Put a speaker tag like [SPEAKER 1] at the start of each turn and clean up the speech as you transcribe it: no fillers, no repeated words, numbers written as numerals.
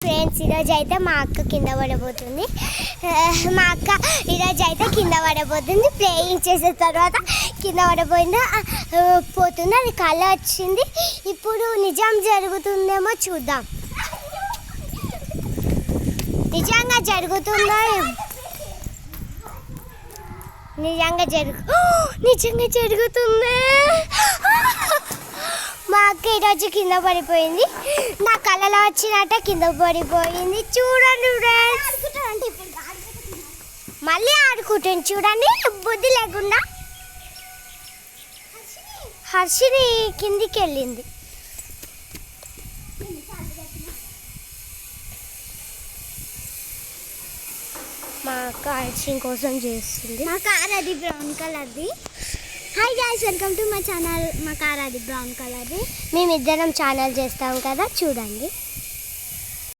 [SPEAKER 1] Friends, ఈరోజు అయితే మా అక్క కింద పడబోతుంది. మా అక్క ఈరోజు అయితే కింద పడబోతుంది. ప్లేయింగ్ చేసిన తర్వాత కింద పడబోయింది, పోతుంది. అది కళ వచ్చింది. ఇప్పుడు నిజం జరుగుతుందేమో చూద్దాం. నిజంగా జరుగుతుందా? నిజంగా జరుగుతుంది. మా అక్క ఈరోజు కింద పడిపోయింది. నా కళ్ళలో వచ్చినట్టే కింద పడిపోయింది. చూడండి ఫ్రెండ్స్, మళ్ళీ ఆడుకుంటుంది. చూడండి, బుద్ధి లేకుండా హర్షిని కిందికి వెళ్ళింది. మా అక్క హర్షిని కోసం చేస్తుంది.
[SPEAKER 2] మా కార్ అది బ్రౌన్ కలర్ది. Hi guys, welcome to my channel. మా కార్ అది బ్రౌన్ కలర్ది.
[SPEAKER 1] మేమిద్దరం ఛానల్ చేస్తాం కదా, చూడండి.